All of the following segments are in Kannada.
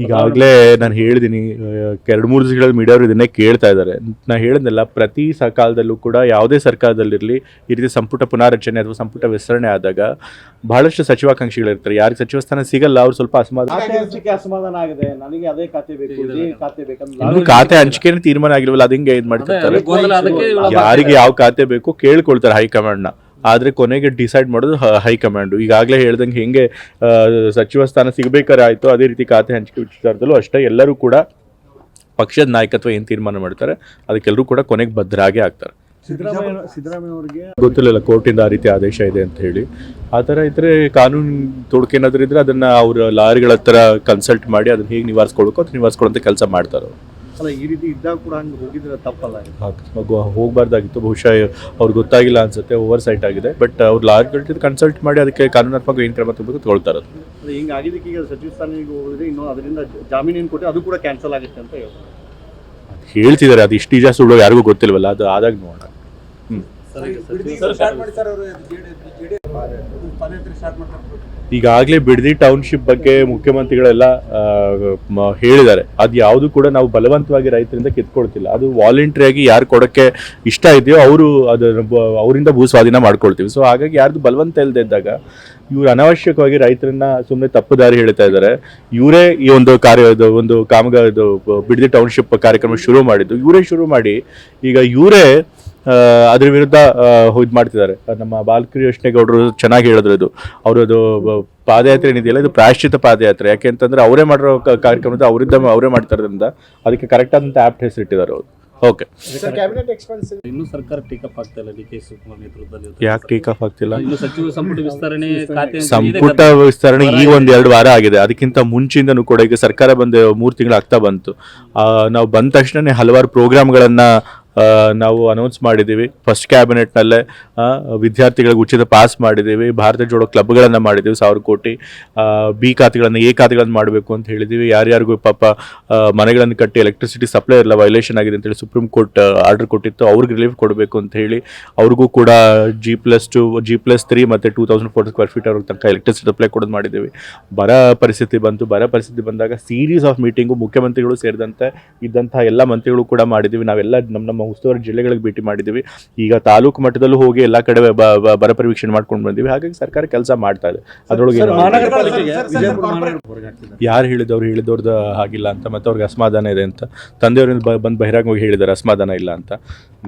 ಈಗಾಗಲೇ ನಾನು ಹೇಳಿದ್ದೀನಿ, 2-3 ದಿವಸಗಳ ಮೀಡಿಯಾವರು ಇದನ್ನೇ ಕೇಳ್ತಾ ಇದ್ದಾರೆ. ನಾನು ಹೇಳಿದ್ನಲ್ಲ, ಪ್ರತಿ ಕಾಲದಲ್ಲೂ ಕೂಡ ಯಾವುದೇ ಸರ್ಕಾರದಲ್ಲಿರಲಿ ಈ ರೀತಿ ಸಂಪುಟ ಪುನಾರಚನೆ ಅಥವಾ ಸಂಪುಟ ವಿಸ್ತರಣೆ ಆದಾಗ ಬಹಳಷ್ಟು ಸಚಿವಾಕಾಂಕ್ಷಿಗಳಿರ್ತಾರೆ. ಯಾರಿಗೆ ಸಚಿವ ಸ್ಥಾನ ಸಿಗಲ್ಲ ಅವ್ರು ಸ್ವಲ್ಪ ಅಸಮಾಧಾನ ಆಗಿದೆ. ನನಗೆ ಅದೇ ಖಾತೆ ಬೇಕು, ಇದೇ ಖಾತೆ ಬೇಕಂದ್ರೆ ಖಾತೆ ಹಂಚಿಕೆನೇ ತೀರ್ಮಾನ ಆಗಿಲ್ವಲ್ಲ, ಅದು ಹಿಂಗೆ ಇದು ಮಾಡ್ತಿರ್ತಾರೆ. ಯಾರಿಗೆ ಯಾವ ಖಾತೆ ಬೇಕು ಕೇಳ್ಕೊಳ್ತಾರೆ ಹೈಕಮಾಂಡ್ನ, ಆದರೆ ಕೊನೆಗೆ ಡಿಸೈಡ್ ಮಾಡೋದು ಹೈಕಮಾಂಡು. ಈಗಾಗಲೇ ಹೇಳ್ದಂಗೆ ಹೆಂಗೆ ಸಚಿವ ಸ್ಥಾನ ಸಿಗಬೇಕಾದ್ರೆ ಆಯಿತು, ಅದೇ ರೀತಿ ಖಾತೆ ಹಂಚಿಕೆ ವಿಚಾರದಲ್ಲೂ ಅಷ್ಟೇ. ಎಲ್ಲರೂ ಕೂಡ ಪಕ್ಷದ ನಾಯಕತ್ವ ಏನು ತೀರ್ಮಾನ ಮಾಡ್ತಾರೆ ಅದಕ್ಕೆಲ್ಲರೂ ಕೂಡ ಕೊನೆಗೆ ಬದ್ಧರಾಗೇ ಆಗ್ತಾರೆ. ಸಿದ್ದರಾಮಯ್ಯ ಅವರಿಗೆ ಗೊತ್ತಿಲ್ಲ ಕೋರ್ಟಿಂದ ಆ ರೀತಿ ಆದೇಶ ಇದೆ ಅಂತ ಹೇಳಿ. ಆ ಥರ ಇದ್ದರೆ ಕಾನೂನು ತೊಡಕೇನಾದ್ರೂ ಇದ್ದರೆ ಅದನ್ನು ಅವ್ರ ಲಾರಿಗಳ ಹತ್ರ ಕನ್ಸಲ್ಟ್ ಮಾಡಿ ಅದನ್ನು ಹೇಗೆ ನಿವಾರಿಸ್ಕೊಳ್ಬೇಕು ಅದು ನಿವಾರಿಸ್ಕೊಳ್ಳೋಂಥ ಕೆಲಸ ಮಾಡ್ತಾರೆ. ಅಲ್ಲ, ಈ ರೀತಿ ಇದ್ದಾಗ ಕೂಡ ಹಂಗೆ ಹೋಗಿದ್ರೆ ತಪ್ಪಲ್ಲ. ಹೋಗಬಾರ್ದಾಗಿತ್ತು. ಬಹುಶಃ ಅವ್ರಿಗೆ ಗೊತ್ತಾಗಿಲ್ಲ ಅನ್ಸುತ್ತೆ, ಓವರ್ ಸೈಟ್ ಆಗಿದೆ. ಬಟ್ ಅವ್ರು ಲಾರಿಗಳ ಕನ್ಸಲ್ಟ್ ಮಾಡಿ ಅದಕ್ಕೆ ಕಾನೂನಾತ್ಮಕ ಏನು ಕ್ರಮ ತಗೋಬೇಕು ತಗೊಳ್ತಾರೆ. ಹಿಂಗೆ ಆಗಿದ್ದಕ್ಕೆ ಈಗ ಸಚಿವ ಸ್ಥಾನಕ್ಕೆ ಹೋಗಿದ್ರೆ ಇನ್ನೂ ಅದರಿಂದ ಜಾಮೀನು ಏನು ಕೊಟ್ಟು ಅದು ಕೂಡ ಕ್ಯಾನ್ಸಲ್ ಆಗುತ್ತೆ ಅಂತ ಹೇಳ್ತಿದ್ದಾರೆ. ಅದು ಇಷ್ಟು ನಿಜ ಸುಳ್ಳು ಯಾರಿಗೂ ಗೊತ್ತಿಲ್ವಲ್ಲ, ಅದು ಆದಾಗ ನೋಡೋಣ. ಈಗಾಗಲೇ ಬಿಡದಿ ಟೌನ್ಶಿಪ್ ಬಗ್ಗೆ ಮುಖ್ಯಮಂತ್ರಿಗಳೆಲ್ಲ ಹೇಳಿದ್ದಾರೆ. ಅದು ಯಾವುದು ಕೂಡ ನಾವು ಬಲವಂತವಾಗಿ ರೈತರಿಂದ ಕಿತ್ಕೊಳ್ತಿಲ್ಲ. ಅದು ವಾಲಂಟ್ರಿಯಾಗಿ ಯಾರು ಕೊಡೋಕ್ಕೆ ಇಷ್ಟ ಇದೆಯೋ ಅವರು ಅವರಿಂದ ಭೂ ಸ್ವಾಧೀನ ಮಾಡ್ಕೊಳ್ತೀವಿ. ಸೊ ಹಾಗಾಗಿ ಯಾರ್ದು ಬಲವಂತ ಇಲ್ಲದೆ ಇದ್ದಾಗ ಇವ್ರು ಅನಾವಶ್ಯಕವಾಗಿ ರೈತರನ್ನ ಸುಮ್ಮನೆ ತಪ್ಪು ದಾರಿ ಹೇಳ್ತಾ ಇದ್ದಾರೆ. ಇವರೇ ಈ ಒಂದು ಬಿಡದಿ ಟೌನ್ಶಿಪ್ ಕಾರ್ಯಕ್ರಮ ಶುರು ಮಾಡಿದ್ದು ಇವರೇ ಶುರು ಮಾಡಿ ಈಗ ಇವರೇ ಅದ್ರ ವಿರುದ್ಧ ಇದು ಮಾಡ್ತಿದ್ದಾರೆ. ನಮ್ಮ ಬಾಲಕೃಷ್ಣೇಗೌಡರು ಚೆನ್ನಾಗಿ ಹೇಳಿದ್ರು, ಇದು ಅವರದು ಪಾದಯಾತ್ರೆ ಏನಿದೆಯಲ್ಲ ಇದು ಪ್ರಾಯಶ್ಚಿತ ಪಾದಯಾತ್ರೆ. ಯಾಕೆ ಅಂತಂದ್ರೆ ಅವರೇ ಮಾಡಿರೋ ಕಾರ್ಯಕ್ರಮದ ಅವರೇ ಮಾಡ್ತಾ ಇರೋದ್ರಿಂದ ಅದಕ್ಕೆ ಕರೆಕ್ಟ್ ಆದಂಥ ಆ್ಯಪ್ಟ್ ಹೆಸರಿಟ್ಟಿದ್ದಾರೆ ಅವರು. ಓಕೆ, ಇನ್ನೂ ಸರ್ಕಾರ ಟೇಕಪ್ ಆಗ್ತಾ ಇಲ್ಲ. ಡಿ ಕೆ ಶಿವಕುಮಾರ್ ನೇತೃತ್ವದಲ್ಲಿ ಯಾಕೆ ಟೇಕಪ್ ಆಗ್ತಿಲ್ಲ? ಇನ್ನು ಸಚಿವ ಸಂಪುಟ ವಿಸ್ತರಣೆ ಸಂಪುಟ ವಿಸ್ತರಣೆ ಈ 1-2 ವಾರ ಆಗಿದೆ. ಅದಕ್ಕಿಂತ ಮುಂಚೆಯಿಂದನೂ ಕೂಡ ಈಗ ಸರ್ಕಾರ ಬಂದು 3 ತಿಂಗಳು ಆಗ್ತಾ ಬಂತು. ನಾವು ಬಂದ ತಕ್ಷಣ ಹಲವಾರು ಪ್ರೋಗ್ರಾಮ್ಗಳನ್ನ ನಾವು ಅನೌನ್ಸ್ ಮಾಡಿದ್ದೀವಿ. ಫಸ್ಟ್ ಕ್ಯಾಬಿನೆಟ್ನಲ್ಲೇ ವಿದ್ಯಾರ್ಥಿಗಳಿಗೆ ಉಚಿತ ಪಾಸ್ ಮಾಡಿದ್ದೀವಿ. ಭಾರತ ಜೋಡೋ ಕ್ಲಬ್ಗಳನ್ನು ಮಾಡಿದ್ದೀವಿ. 1000 ಕೋಟಿ ಬಿ ಖಾತೆಗಳನ್ನು ಎ ಖಾತೆಗಳನ್ನು ಮಾಡಬೇಕು ಅಂತ ಹೇಳಿದ್ದೀವಿ. ಯಾರ್ಯಾರಿಗೂ ಪಾಪ ಮನೆಗಳನ್ನು ಕಟ್ಟಿ ಎಲೆಕ್ಟ್ರಿಸಿಟಿ ಸಪ್ಲೈ ಎಲ್ಲ ವೈಲೇಷನ್ ಆಗಿದೆ ಅಂತೇಳಿ ಸುಪ್ರೀಂ ಕೋರ್ಟ್ ಆರ್ಡರ್ ಕೊಟ್ಟಿತ್ತು. ಅವ್ರಿಗೆ ರಿಲೀಫ್ ಕೊಡಬೇಕು ಅಂತ ಹೇಳಿ ಅವ್ರಿಗೂ ಕೂಡ G+2 G+3 ಮತ್ತು 2400 ಸ್ಕ್ವೇರ್ ಫೀಟ್ ಅವ್ರಿಗೆ ತನಕ ಎಲೆಕ್ಟ್ರಿಸಿಟಿ ಸಪ್ಲೈ ಕೊಡೋದು ಮಾಡಿದ್ದೀವಿ. ಬರ ಪರಿಸ್ಥಿತಿ ಬಂದಾಗ ಸೀರೀಸ್ ಆಫ್ ಮೀಟಿಂಗು ಮುಖ್ಯಮಂತ್ರಿಗಳು ಸೇರಿದಂತೆ ಇದ್ದಂತಹ ಎಲ್ಲ ಮಂತ್ರಿಗಳು ಕೂಡ ಮಾಡಿದ್ದೀವಿ. ನಾವೆಲ್ಲ ನಮ್ಮ ಉಸ್ತುವಾರಿ ಜಿಲ್ಲೆಗಳಿಗೆ ಭೇಟಿ ಮಾಡಿದ್ದೀವಿ. ಈಗ ತಾಲೂಕು ಮಟ್ಟದಲ್ಲೂ ಹೋಗಿ ಎಲ್ಲ ಕಡೆ ಬರ ಪರೀಕ್ಷೆ ಮಾಡ್ಕೊಂಡು ಬಂದಿವಿ. ಹಾಗಾಗಿ ಸರ್ಕಾರ ಕೆಲಸ ಮಾಡ್ತಾ ಇದೆ. ಅದರೊಳಗೆ ಯಾರು ಹೇಳಿದವ್ರದ್ದು ಆಗಿಲ್ಲ ಅಂತ ಮತ್ತೆ ಅವ್ರಿಗೆ ಅಸಮಾಧಾನ ಇದೆ ಅಂತ ತಂದೆಯವರಿಂದ ಬಂದು ಬಹಿರಂಗವಾಗಿ ಹೇಳಿದ್ದಾರೆ ಅಸಮಾಧಾನ ಇಲ್ಲ ಅಂತ.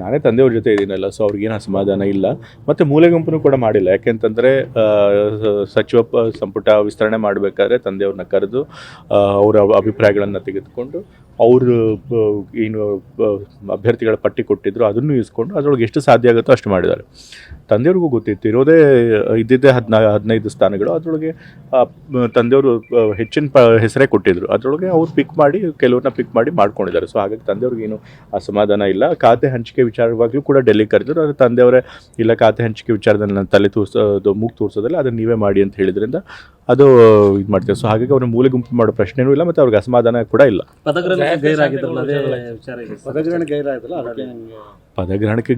ನಾನೇ ತಂದೆಯವ್ರ ಜೊತೆ ಇದ್ದೀನಲ್ಲ, ಸೊ ಅವ್ರಿಗೇನು ಅಸಮಾಧಾನ ಇಲ್ಲ. ಮತ್ತು ಮೂಲೆ ಗುಂಪನ್ನು ಕೂಡ ಮಾಡಿಲ್ಲ. ಯಾಕೆಂತಂದರೆ ಸಚಿವ ಸಂಪುಟ ವಿಸ್ತರಣೆ ಮಾಡಬೇಕಾದ್ರೆ ತಂದೆಯವ್ರನ್ನ ಕರೆದು ಅವರ ಅಭಿಪ್ರಾಯಗಳನ್ನು ತೆಗೆದುಕೊಂಡು ಅವರು ಏನು ಅಭ್ಯರ್ಥಿಗಳ ಪಟ್ಟಿ ಕೊಟ್ಟಿದ್ರು ಅದನ್ನು ಇಸ್ಕೊಂಡು ಅದರೊಳಗೆ ಎಷ್ಟು ಸಾಧ್ಯ ಆಗುತ್ತೋ ಅಷ್ಟು ಮಾಡಿದ್ದಾರೆ. ತಂದೆಯವ್ರಿಗೂ ಗೊತ್ತಿತ್ತು ಇರೋದೇ ಇದ್ದಿದ್ದೇ 15 ಸ್ಥಾನಗಳು. ಅದರೊಳಗೆ ತಂದೆಯವರು ಹೆಚ್ಚಿನ ಹೆಸರೇ ಕೊಟ್ಟಿದ್ರು. ಅದರೊಳಗೆ ಅವ್ರು ಕೆಲವ್ರನ್ನ ಪಿಕ್ ಮಾಡಿ ಮಾಡ್ಕೊಂಡಿದ್ದಾರೆ. ಸೊ ಹಾಗಾಗಿ ತಂದೆಯವ್ರಿಗೇನು ಅಸಮಾಧಾನ ಇಲ್ಲ. ಖಾತೆ ಹಂಚಿಕೆ ವಿಚಾರವಾಗ್ಲೂ ಕೂಡ ಡೆಲ್ಲಿಗೆ ಕರೆದ್ರು. ಅದು ತಂದೆಯವರೇ ಇಲ್ಲ, ಖಾತೆ ಹಂಚಿಕೆ ವಿಚಾರದಲ್ಲಿ ನಾನು ತಲೆ ಮೂಗು ತೋರಿಸೋದಿಲ್ಲ, ಅದನ್ನು ನೀವೇ ಮಾಡಿ ಅಂತ ಹೇಳಿದ್ರಿಂದ ಅದು ಇದು ಮಾಡ್ತೀವಿ. ಸೊ ಹಾಗಾಗಿ ಅವ್ರನ್ನ ಮೂಲೆ ಗುಂಪು ಮಾಡೋ ಪ್ರಶ್ನೆನೂ ಇಲ್ಲ ಮತ್ತು ಅವ್ರಿಗೆ ಅಸಮಾಧಾನ ಕೂಡ ಇಲ್ಲ. ಪದಗ್ರಹಣಕ್ಕೆ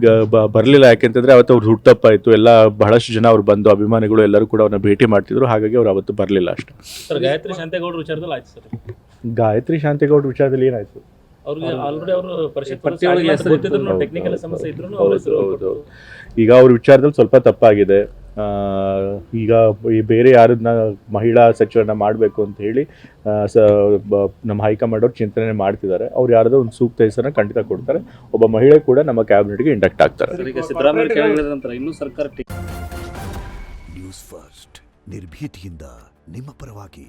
ಬರಲಿಲ್ಲ. ಯಾಕೆಂತಂದ್ರೆ ಅವತ್ತು ಅವ್ರು ಹುಟ್ಟಪ್ಪಾಯಿತು. ಎಲ್ಲ ಬಹಳಷ್ಟು ಜನ ಅವ್ರು ಬಂದು ಅಭಿಮಾನಿಗಳು ಎಲ್ಲರೂ ಕೂಡ ಅವ್ರನ್ನ ಭೇಟಿ ಮಾಡ್ತಿದ್ರು. ಹಾಗಾಗಿ ಅವ್ರು ಅವತ್ತು ಬರಲಿಲ್ಲ ಅಷ್ಟೇ. ಗಾಯತ್ರಿ ಶಾಂತೇಗೌಡರ ವಿಚಾರದಲ್ಲಿ ಆಯ್ತು ಸರ್. ಗಾಯತ್ರಿ ಶಾಂತೇಗೌಡರ ವಿಚಾರದಲ್ಲಿ ಏನಾಯ್ತು? ಈಗ ಅವ್ರ ವಿಚಾರದಲ್ಲಿ ಸ್ವಲ್ಪ ತಪ್ಪಾಗಿದೆ. ಈಗ ಬೇರೆ ಯಾರನ್ನ ಮಹಿಳಾ ಸಚಿವರನ್ನ ಮಾಡಬೇಕು ಅಂತ ಹೇಳಿ ನಮ್ಮ ಹೈಕಮಾಂಡ್ ಅವ್ರು ಚಿಂತನೆ ಮಾಡ್ತಿದ್ದಾರೆ. ಅವ್ರು ಯಾರಾದ್ರೂ ಒಂದು ಸೂಕ್ತ ಹೆಸರನ್ನ ಖಂಡಿತ ಕೊಡ್ತಾರೆ. ಒಬ್ಬ ಮಹಿಳೆ ಕೂಡ ನಮ್ಮ ಕ್ಯಾಬಿನೆಟ್ಗೆ ಇಂಡಕ್ಟ್ ಆಗ್ತಾರೆ. ಇನ್ನು ಸರ್ಕಾರ ನ್ಯೂಸ್ ಫಸ್ಟ್ ನಿರ್ಭೀತಿಯಿಂದ ನಿಮ್ಮ ಪರವಾಗಿ.